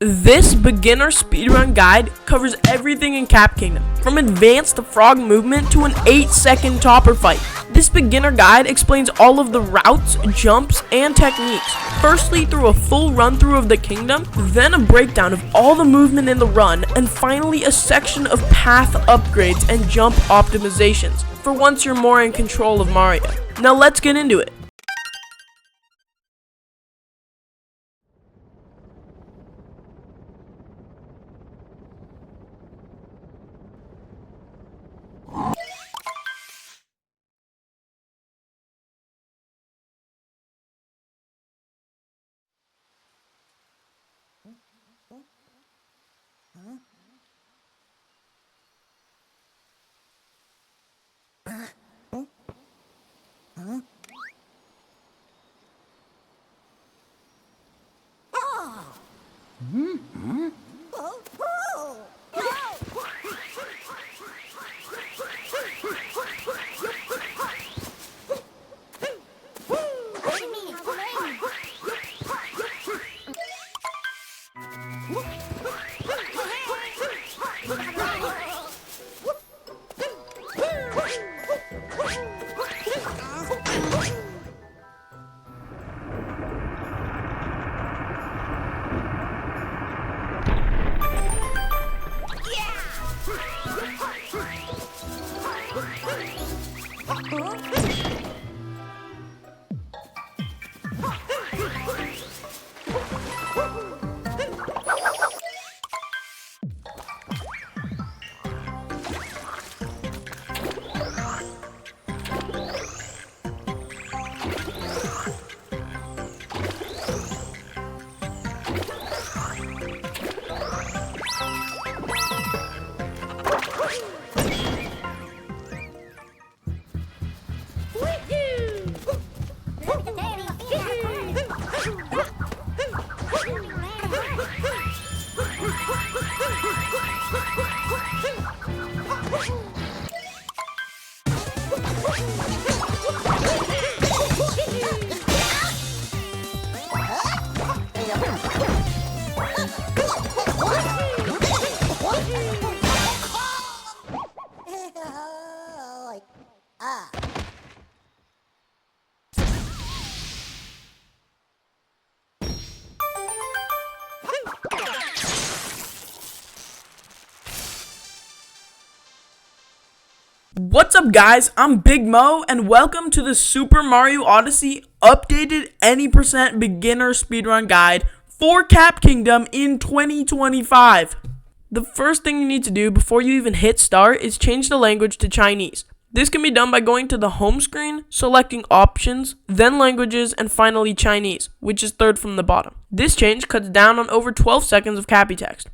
This beginner speedrun guide covers everything in Cap Kingdom, from advanced frog movement to an 8-second topper fight. This beginner guide explains all of the routes, jumps, and techniques. Firstly through a full run through of the kingdom, then a breakdown of all the movement in the run, and finally a section of path upgrades and jump optimizations, for once you're more in control of Mario. Now let's get into it. What's up guys, I'm Big Mo and welcome to the Super Mario Odyssey updated any percent beginner speedrun guide for Cap Kingdom in 2025. The first thing you need to do before you even hit start is change the language to Chinese. This can be done by going to the home screen, selecting options, then languages, and finally Chinese, which is third from the bottom. This change cuts down on over 12 seconds of Cappy text.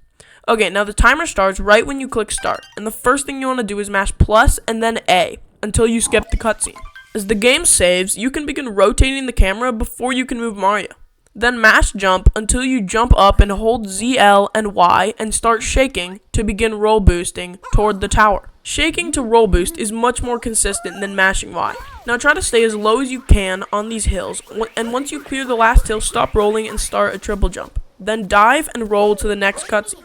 Okay, now the timer starts right when you click start, and the first thing you want to do is mash plus and then A until you skip the cutscene. As the game saves, you can begin rotating the camera before you can move Mario. Then mash jump until you jump up and hold ZL and Y and start shaking to begin roll boosting toward the tower. Shaking to roll boost is much more consistent than mashing Y. Now try to stay as low as you can on these hills, and once you clear the last hill, stop rolling and start a triple jump. Then dive and roll to the next cutscene.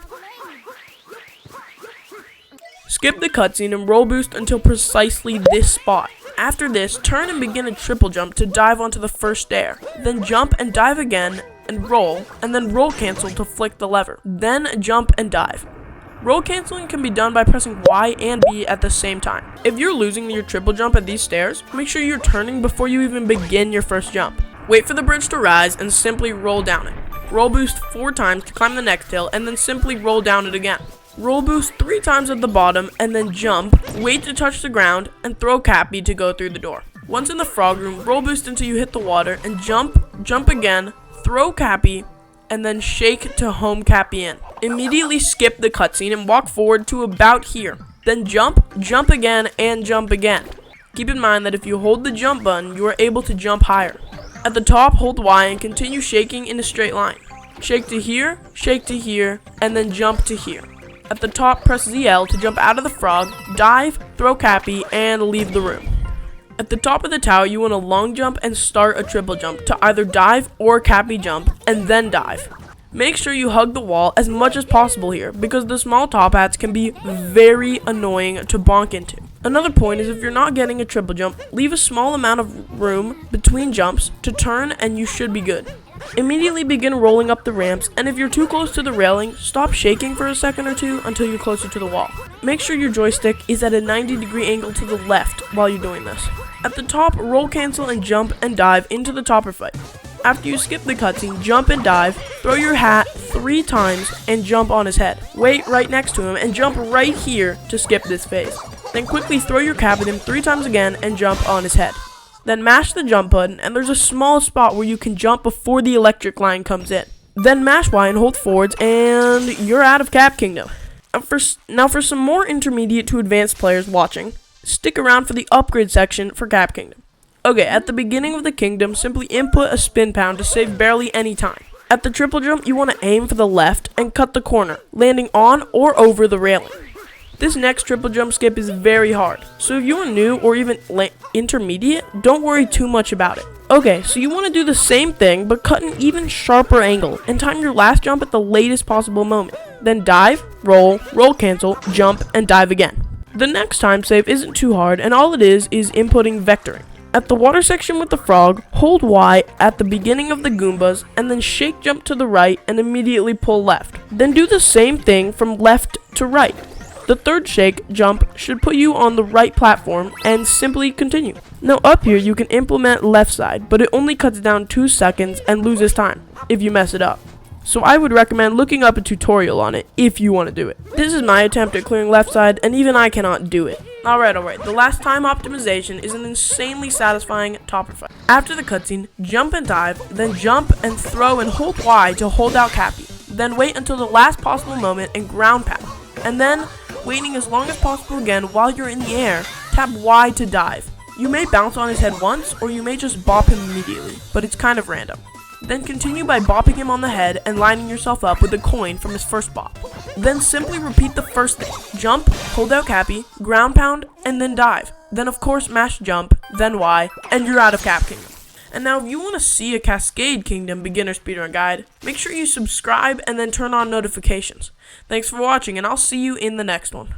Skip the cutscene and roll boost until precisely this spot. After this, turn and begin a triple jump to dive onto the first stair. Then jump and dive again and then roll cancel to flick the lever. Then jump and dive. Roll canceling can be done by pressing Y and B at the same time. If you're losing your triple jump at these stairs, make sure you're turning before you even begin your first jump. Wait for the bridge to rise and simply roll down it. Roll boost 4 times to climb the next hill and then simply roll down it again. Roll boost 3 times at the bottom and then jump, wait to touch the ground, and throw Cappy to go through the door. Once in the frog room, roll boost until you hit the water and jump again, throw Cappy, and then shake to home Cappy in. Immediately skip the cutscene and walk forward to about here. Then jump again, and jump again. Keep in mind that if you hold the jump button, you are able to jump higher. At the top, hold Y and continue shaking in a straight line. Shake to here, and then jump to here. At the top, press ZL to jump out of the frog, dive, throw Cappy, and leave the room. At the top of the tower, you want to long jump and start a triple jump to either dive or Cappy jump, and then dive. Make sure you hug the wall as much as possible here, because the small top hats can be very annoying to bonk into. Another point is if you're not getting a triple jump, leave a small amount of room between jumps to turn and you should be good. Immediately begin rolling up the ramps, and if you're too close to the railing, stop shaking for a second or two until you're closer to the wall. Make sure your joystick is at a 90-degree angle to the left while you're doing this. At the top, roll, cancel, and jump and dive into the topper fight. After you skip the cutscene, jump and dive, throw your hat 3 times and jump on his head. Wait right next to him and jump right here to skip this phase. Then quickly throw your cap at him 3 times again and jump on his head. Then mash the jump button, and there's a small spot where you can jump before the electric line comes in. Then mash Y and hold forwards, and you're out of Cap Kingdom. Now for some more intermediate to advanced players watching, stick around for the upgrade section for Cap Kingdom. Okay, at the beginning of the kingdom, simply input a spin pound to save barely any time. At the triple jump, you want to aim for the left and cut the corner, landing on or over the railing. This next triple jump skip is very hard, so if you are new or even intermediate, don't worry too much about it. Okay, so you want to do the same thing, but cut an even sharper angle, and time your last jump at the latest possible moment. Then dive, roll cancel, jump, and dive again. The next time save isn't too hard, and all it is inputting vectoring. At the water section with the frog, hold Y at the beginning of the Goombas, and then shake jump to the right and immediately pull left. Then do the same thing from left to right. The third shake jump should put you on the right platform and simply continue. Now up here you can implement left side, but it only cuts down 2 seconds and loses time if you mess it up. So I would recommend looking up a tutorial on it if you want to do it. This is my attempt at clearing left side, and even I cannot do it. Alright, the last time optimization is an insanely satisfying topper fight. After the cutscene, jump and dive, then jump and throw and hold Y to hold out Cappy. Then wait until the last possible moment and ground pound. And then, waiting as long as possible again while you're in the air, tap Y to dive. You may bounce on his head once, or you may just bop him immediately, but it's kind of random. Then continue by bopping him on the head and lining yourself up with a coin from his first bop. Then simply repeat the first thing. Jump, hold out Cappy, ground pound, and then dive. Then of course mash jump, then Y, and you're out of Cap Kingdom. And now if you want to see a Cascade Kingdom beginner speedrun guide, make sure you subscribe and then turn on notifications. Thanks for watching, and I'll see you in the next one.